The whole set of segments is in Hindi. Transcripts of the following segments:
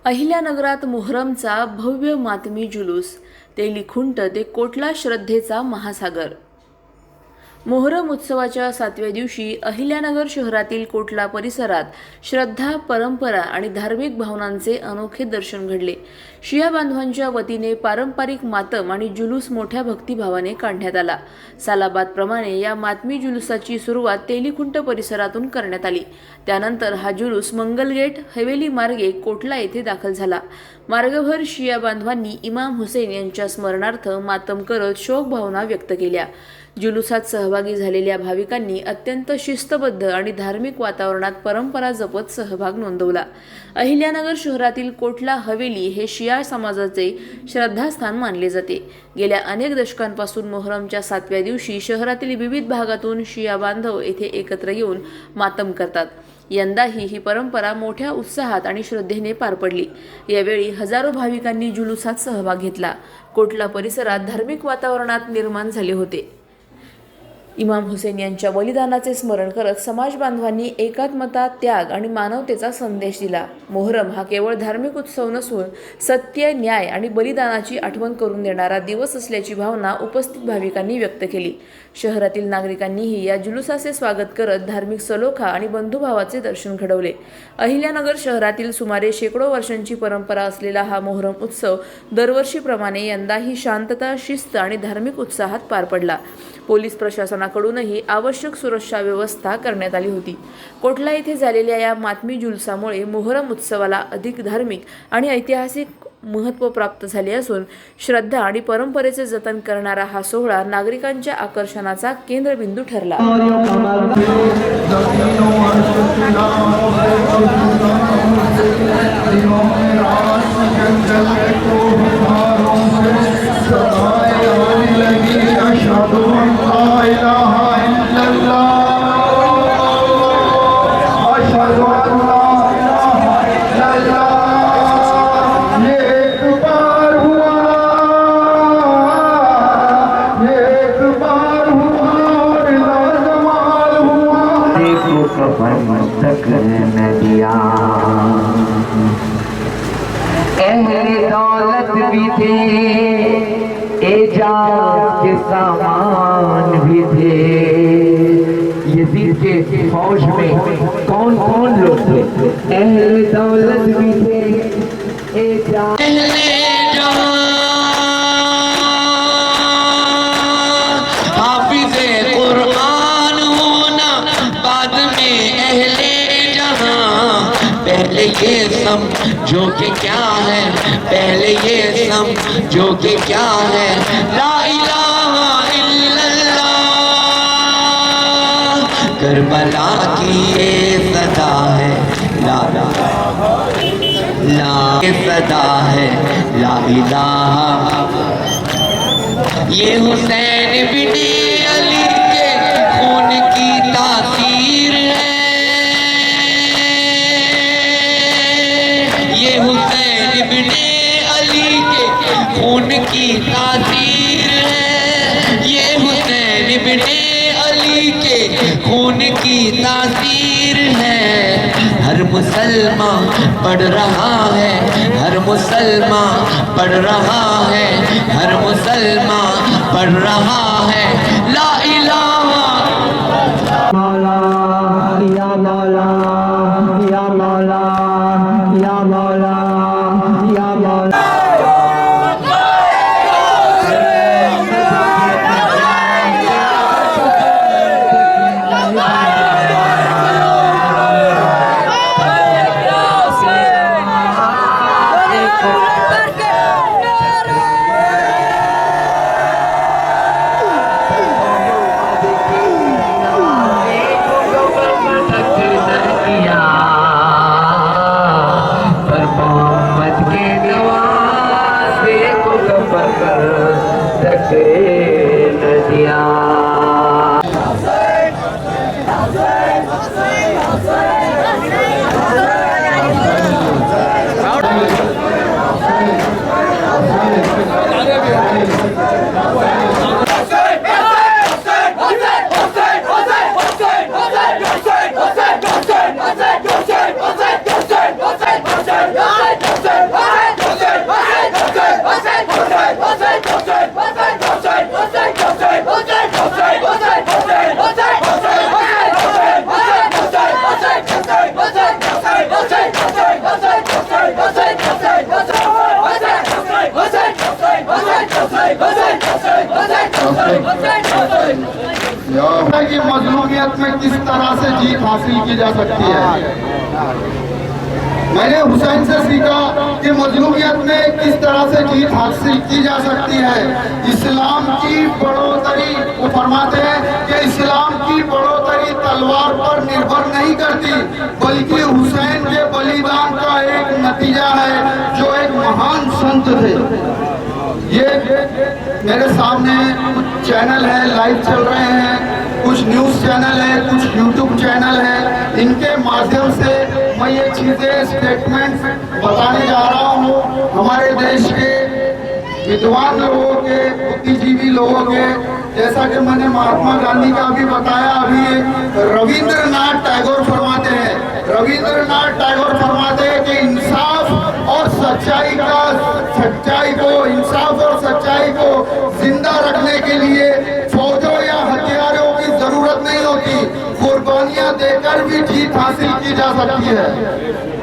अहिल्यानगरात मोहरमचा भव्य मातमी जुलूस, तेली खुंट ते कोटला श्रद्धेचा महासागर। मोहरम उत्सवाच्या 7व्या दिवशी अहिल्यानगर शहरातील कोटला परिसरात श्रद्धा, परंपरा आणि धार्मिक भावनांचे अनोखे दर्शन घडले। शिया बांधवांच्या वतीने पारंपरिक मातम आणि जुलूस मोठ्या भक्तिभावाने काढण्यात आला। सालाबादप्रमाणे या मातमी जुलूसाची सुरुवात तेलीखुंट परिसरातून करण्यात आली। त्यानंतर हा जुलूस मंगलगेट हवेली मार्गे कोटला येथे दाखल झाला। मार्गभर शिया बांधवांनी इमाम हुसेन यांच्या स्मरणार्थ मातम करत शोक भावना व्यक्त केल्या। जुलूसात सहभागी झालेल्या भाविकांनी अत्यंत शिस्तबद्ध आणि धार्मिक वातावरणात परंपरा जपत सहभाग नोंदवला। अहिल्यानगर शहरातील कोटला हवेली हे शिया समाजाचे श्रद्धास्थान मानले जाते। गेल्या अनेक दशकांपासून मोहरमच्या 7व्या दिवशी शहरातील विविध भागातून शिया बांधव येथे एकत्र येऊन मातम करतात। यंदाही ही परंपरा मोठ्या उत्साहात आणि श्रद्धेने पार पडली। यावेळी हजारो भाविकांनी जुलूसात सहभाग घेतला। कोटला परिसरात धार्मिक वातावरणात निर्माण झाले होते। इमाम हुसेन यांच्या बलिदानाचे स्मरण करत समाज बांधवांनी एकात्मता, त्याग आणि मानवतेचा संदेश दिला। मोहरम हा केवळ धार्मिक उत्सव नसून सत्य, न्याय आणि बलिदानाची आठवण करून देणारा दिवस असल्याची भावना उपस्थित भाविकांनी व्यक्त केली। शहरातील नागरिकांनीही या जुलूसाचे स्वागत करत धार्मिक सलोखा आणि बंधुभावाचे दर्शन घडवले। अहिल्यानगर शहरातील सुमारे शेकडो वर्षांची परंपरा असलेला हा मोहरम उत्सव दरवर्षीप्रमाणे यंदाही शांतता, शिस्त आणि धार्मिक उत्साहात पार पडला। पोलीस प्रशासनाकडूनही आवश्यक सुरक्षा व्यवस्था करण्यात आली होती। कोटला येथे झालेल्या या मातमी जुलूसामुळे मोहरम उत्सवाला अधिक धार्मिक आणि ऐतिहासिक महत्त्व प्राप्त झाले असून श्रद्धा आणि परंपरेचे जतन करणारा हा सोहळा नागरिकांच्या आकर्षणाचा केंद्रबिंदू ठरला। अहले दौलत भी थे, एजाज के सामान भी थे। यजीद के फौज में कौन कौन लोग थे? अहले दौलत भी थे, एजाज हाफिज़े कुरान होना बाद में अहले जहां। पहले ये समझो कि क्या है, पहले ये समझो कि क्या है। ला इलाहा इल्लल्लाह करबला की ये सदा है। ला ये सदा है, ला इलाहा। ये हुसैन बिन अली के खून की तासीर है। ये हुसैन बिन अली के खून की तासीर है। ये हुसैन बिन अली के खून की तासीर है। हर मुसलमान पढ़ रहा है, हर मुसलमान पढ़ रहा है, हर मुसलमान पढ़ रहा है। ला इलाहा मौला या मौला या मौला या मौला या मौला। कि मजलूमियत में किस तरह से जीत हासिल की जा सकती है। मैंने हुसैन से सीखा कि मजलूमियत में किस तरह से जीत हासिल की जा सकती है। इस्लाम की बढ़ोतरी, वो फरमाते हैं कि इस्लाम की बढ़ोतरी तलवार पर निर्भर नहीं करती, बल्कि हुसैन के बलिदान का एक नतीजा है, जो एक महान संत थे। ये मेरे सामने कुछ चैनल है, लाइव चल रहे हैं, कुछ न्यूज़ चैनल है, कुछ यूट्यूब चैनल है। इनके माध्यम से मैं ये चीज़ें, स्टेटमेंट बताने जा रहा हूँ हमारे देश के विद्वान लोगों के, बुद्धिजीवी लोगों के। जैसा कि मैंने महात्मा गांधी का भी बताया, अभी रविंद्रनाथ टैगोर फरमाते हैं, रविंद्रनाथ टैगोर फरमाते हैं कि इंसाफ और सच्चाई को, इंसाफ और सच्चाई को जिंदा रखने के लिए फौजों या हथियारों की जरूरत नहीं होती, कुर्बानियां देकर भी जीत हासिल की जा सकती है।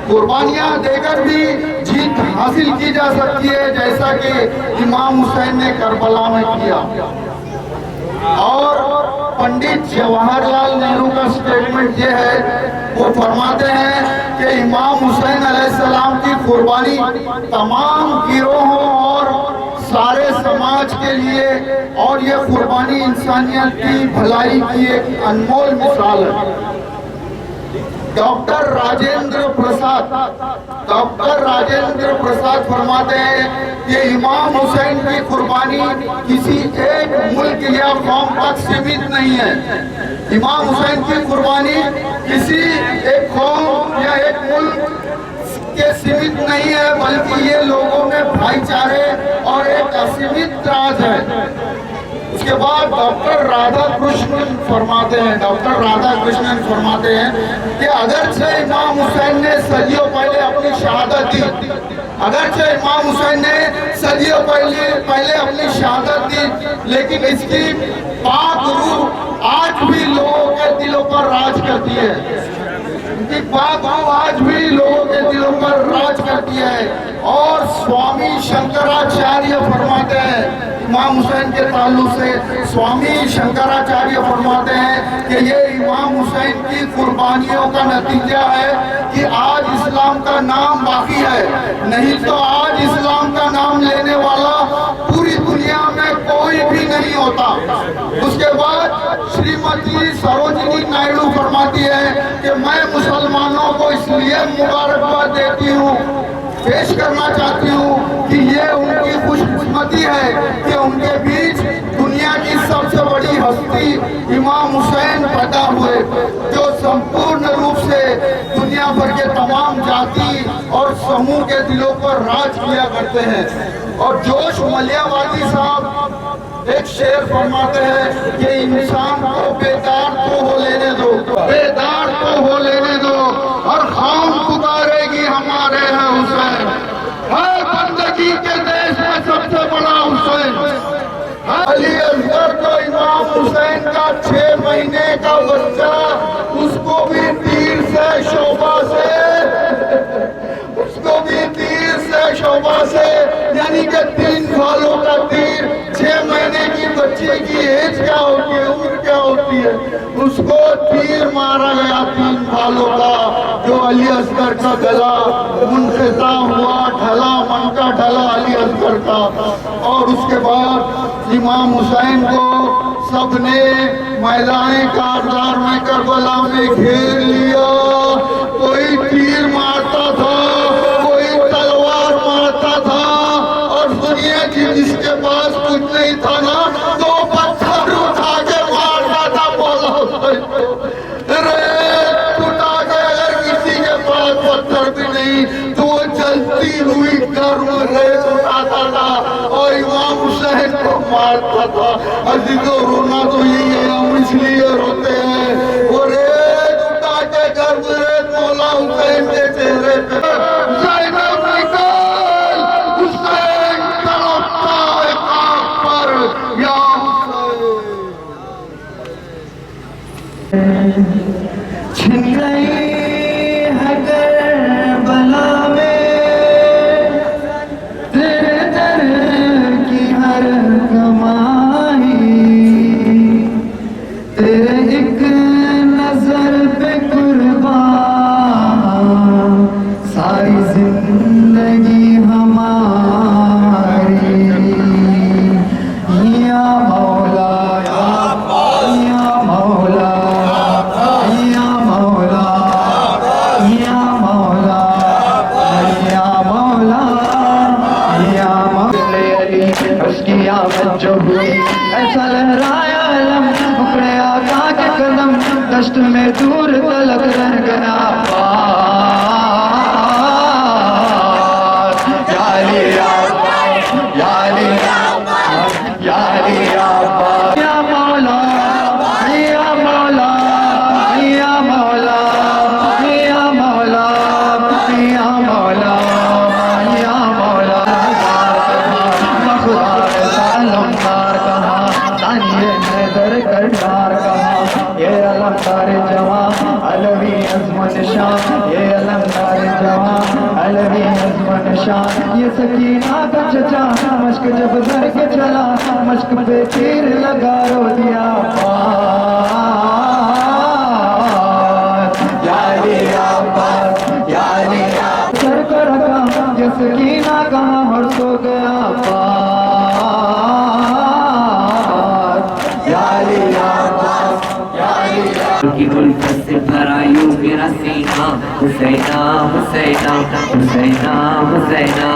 कुर्बानियां देकर भी जीत हासिल की जा सकती है, जैसा कि इमाम हुसैन ने करबला में किया। और पंडित जवाहरलाल नेहरू का स्टेटमेंट ये है, वो फरमाते हैं कि इमाम हुसैन अलैहिस्सलाम की कुर्बानी तमाम गिरोहों और सारे समाज के लिए, और ये कुर्बानी इंसानियत की भलाई की एक अनमोल मिसाल है। डॉक्टर राजेंद्र प्रसाद फरमाते हैं कि इमाम हुसैन की कुर्बानी किसी एक मुल्क या कौम तक सीमित नहीं है। इमाम हुसैन की कुर्बानी किसी एक कौम या एक मुल्क के सीमित नहीं है, बल्कि ये लोगों में भाईचारे और एक असीमित राज है। उसके बाद डॉक्टर राधाकृष्णन फरमाते हैं, कि अगरचे इमाम हुसैन ने सदियों पहले अपनी शहादत दी, अगरचे इमाम हुसैन ने सदियों पहले अपनी शहादत दी, लेकिन इसकी पाक रूह आज भी लोगों के दिलों पर राज करती है। उनकी पाक रूह आज भी लोगों के दिलों पर राज करती है। और स्वामी शंकराचार्य फरमाते हैं, इमाम हुसैन के ताल्लुक से स्वामी शंकराचार्य फरमाते हैं कि ये इमाम हुसैन की कुर्बानियों का नतीजा है कि आज इस्लाम का नाम बाकी है, नहीं तो आज इस्लाम का नाम लेने वाला पूरी दुनिया में कोई भी नहीं होता। उसके बाद श्रीमती सरोजिनी नायडू फरमाती है कि मैं मुसलमानों को इसलिए मुबारकबाद देती हूँ, पेश करना चाहती हूँ कि ये उनकी खुशकिस्मती है कि उनके बीच दुनिया की सबसे बड़ी हस्ती इमाम हुसैन पैदा हुए, जो संपूर्ण रूप से दुनिया भर के तमाम जाति और समूह के दिलों पर राज किया करते हैं। और जोश मलियावादी साहब एक शेर फरमाते हैं कि इंसान को बेदार तो हो लेने दो, बेदार तो हो लेने दो, और खाम पुकारेगी हमारे हैं हुसैन। हर बंदगी के देश में सबसे बड़ा हुसैन। अली असगर तो इमाम हुसैन का 6 महीने का बच्चा, उसको भी तीर से शोभा से, यानी कि 3 सालों का तीर 6 महीने की बच्चे की एज क्या होती है, उम्र क्या होती है, उसको तीर मारा गया 3 सालों का, जो अली असगर का गला मुनक़ता हुआ, ढला, मन का ढला अली असगर का। और उसके बाद इमाम हुसैन को सबने मैदान कारदार में करबला में घेर लिया। कोई तीर मारता था, कोई तलवार मारता था, और दुनिया की जिसके पास कुछ नहीं था ना, तो पत्थर उठा के मारता था। बोला उठा के, अगर किसी के पास पत्थर भी नहीं तो वो जलती हुई गर्म रेत उठाता था और इमाम हुसैन को मारता था। अजीजों, रोना तो यही है, हम इसलिए रोते हैं। वो रेत उठा के गर्म रेत मौला हुसैन के चेहरे पे, ज़ैनब निकाल, हुसैन तड़पता है खाक पर, या हुसैन। छिन गई है करबला में तेरे दर की हर कमाई, तेरे एक नजर पे कुर्बान सारी जिंदगी हमारी। या मौला या मौला या मौला या मौला या मौला या मौला। उसकी आमद जो हुई ऐसा लहराया अलम, उखड़े आका के कदम दश्त में दूर तलक रह गया पास। या अली या अली या अली या मौला या मौला या मौला या मौला या मौला या मौला। खुदा अलमदार कहा, तानिए नजर करदार कहा, ये अलमदार जवां अलवी अज़्म निशान, ये अलमदार जवां अलवी अज़्म निशान। ये सकीना का चचा मश्क जब भर के चला, मश्क पे तीर लगा रो दिया पार। या अली या पार या अली या सर को रखा, ये सकीना कहाँ और सो गया पार। या अली या पार या अली की उल्फत से भरा यूं मेरा सीना, हुसैना हुसैना हुसैना हुसैना।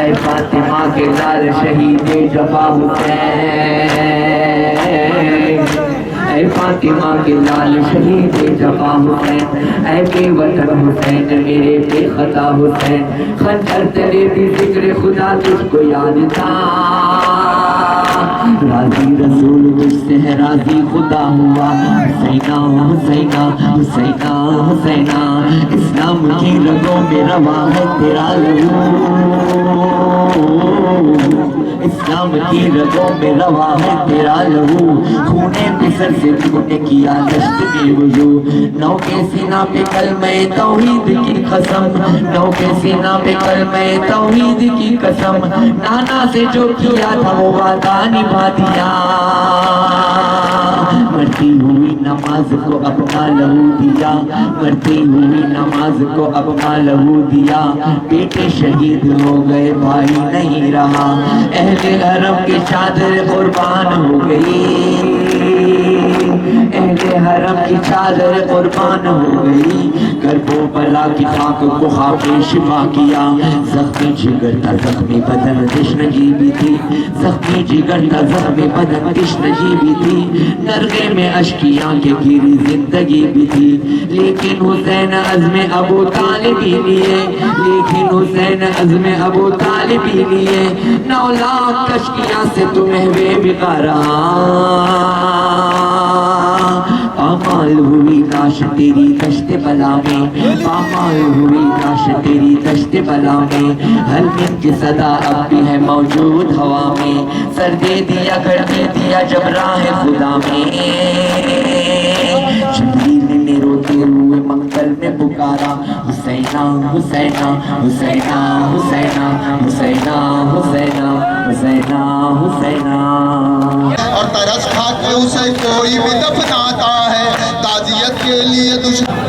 ऐ फातिमा के लाल शहीद जफा हुसैन, ऐ फातिमा के लाल शहीद जफा हुसैन। ऐ बेवतन हुसैन मेरे बेखता हुसैन, खंजर तेरे भी जिक्र खुदा तुझको याद था। राजी रसूल मुझसे है राजी खुदा हुआ, हुसैना हुसैना हुसैना हुसैना। इस्लाम की रगों में रवा है तेरा लहू, इस्लाम की रगों में रवा है तेरा लहू। खूने बिसर से तूने किया दश्त में वजू, नौ के सीना पे कलमे तौहीद की कसम, नौ के सीना पे कलमे तौहीद की कसम। नाना से जो किया था वो वादा निभा दिया, मरती हुई नमाज को अपना लहू दिया, मरती हुई नमाज को अपना लहू दिया। बेटे शहीद हो गए भाई नहीं रहा, अहले हरम की चादर कुर्बान हो गई, अहले हरम की चादर कुर्बान हो गई। करबला की खाक को खाके शिफा किया, जख्मी जिगर था जख्मी बदन तश्नगी भी थी, जख्मी जिगर था जख्मी बदन तश्नगी भी थी। नरगे में अश्कियां के गिरी जिंदगी भी थी, लेकिन हुसैन अज़्म अबू तालिब ही लिए, लेकिन हुसैन अज़्म अबू तालिब ही लिए। 9 लाख अश्कियां से तुम्हें वे बिगाड़ा, पामाल हुई लाश तेरी दश्त बला में, पामाल हुई लाश तेरी दश्त बला में। हर दिन की सदा अब भी है मौजूद हवा में, सर दे दिया कर दे दिया जब राह खुदा में। शबीर ने रोते हुए मंगल में पुकारा, हुसैना हुसैना हुसैना हुसैना हुसैना हुसैना हुसैना हुसैना। और तरस खा के उसे कोई भी दफनाता है, ताजियत के लिए दुश्मन।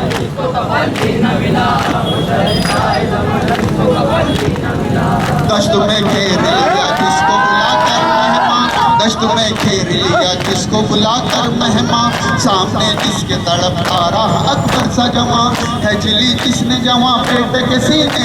दश्त में घेर लिया किसको बुलाकर मेहमान, दश्त में घेर लिया किसको बुलाकर मेहमान। सामने जिसके तड़पता रहा अकबर सा जमा, है जिली जिसने जमा बेटे के सीने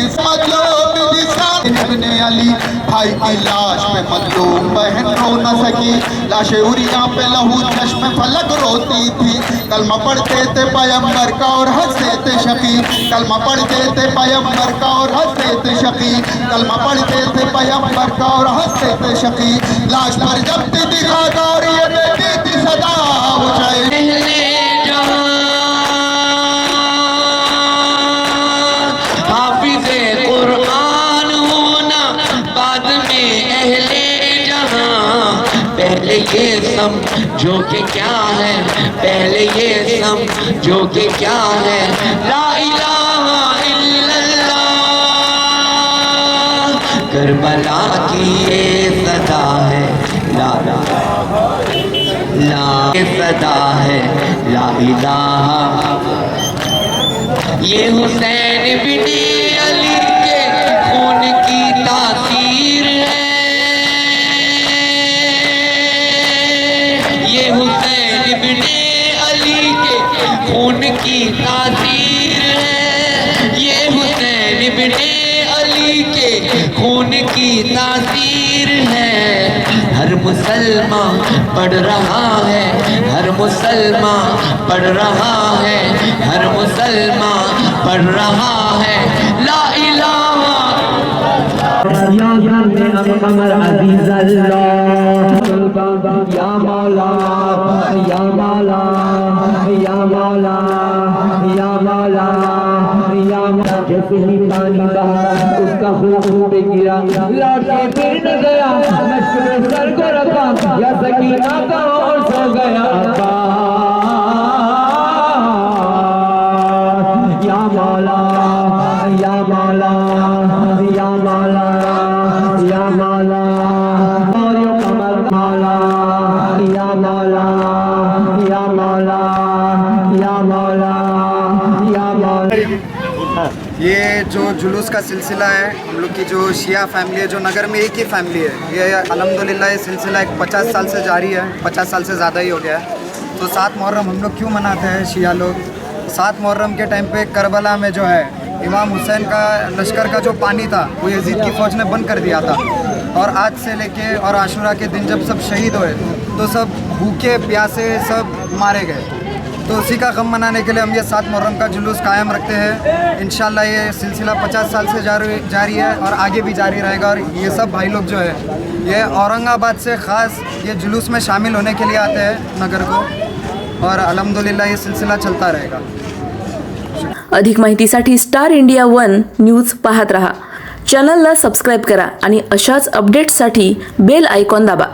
इब्ने अली। भाई की लाश पे मजलूम बहन रो न सकी, लाशे उरिया पे लहू चश्मे फलक रोती थी। कलमा पढ़ते थे पैगंबर का और हंसते थे शकी, कलमा पढ़ते थे पैगंबर का और हंसते थे शकी, कलमा पढ़ते थे पैगंबर का और हंसते थे शकी। लाश पर जब दिखा और ये बेटी थी सदा हाफिज़े कुरान होना बाद में अहले जहां। पहले ये समझो कि क्या है, पहले ये समझो कि क्या है। ला इलाहा इल्लल्लाह करबला की ये सदा है, ला ला ला सदा है ला इलाहा। ये हुसैन बिन अली के खून की तासीर है, ये हुसैन बिन अली के खून की तासीर है, ये हुसैन बिन अली के खून की तासीर है। हर मुसलमान पढ़ रहा है, हर मुसलमान पढ़ रहा है, हर मुसलमान पढ़ रहा है ला इलाहा। या अमर अजीज अल्लाह या मौला या मौला या मौला या मौला या मौला। जैसे ही पानी बहा उसका खून पे गिरा, लौट के फिर न गया, मश्क में सर को रखा, या सकीना का और सो गया अब्बास। या मौला या मौला या मौला या मौला और यो कमर मौला या मौला या मौला या मौला या मौला। ये जो जुलूस का सिलसिला है, हम लोग की जो शिया फैमिली है, जो नगर में एक ही फैमिली है, ये अल्हम्दुलिल्लाह ये सिलसिला एक 50 साल से जारी है, 50 साल से ज़्यादा ही हो गया है। तो 7 मुहर्रम हम लोग क्यों मनाते हैं शिया लोग? 7 मुहर्रम के टाइम पे करबला में जो है इमाम हुसैन का लश्कर का जो पानी था वो यजीद की फ़ौज ने बंद कर दिया था, और आज से लेके और आशुरा के दिन जब सब शहीद हुए तो सब भूखे प्यासे सब मारे गए। तो उसी का गम मनाने के लिए हम ये 7 मुहर्रम का जुलूस कायम रखते हैं। इंशाल्लाह ये सिलसिला 50 साल से जारी है और आगे भी जारी रहेगा। और ये सब भाई लोग जो है ये औरंगाबाद से ख़ास ये जुलूस में शामिल होने के लिए आते हैं नगर को, और अल्हम्दुलिल्लाह ये सिलसिला चलता रहेगा। अधिक माहितीसाठी स्टार इंडिया 1 न्यूज पाहत रहा. चॅनलला सबस्क्राईब करा आणि अशाच अपडेट्ससाठी बेल आयकॉन दाबा.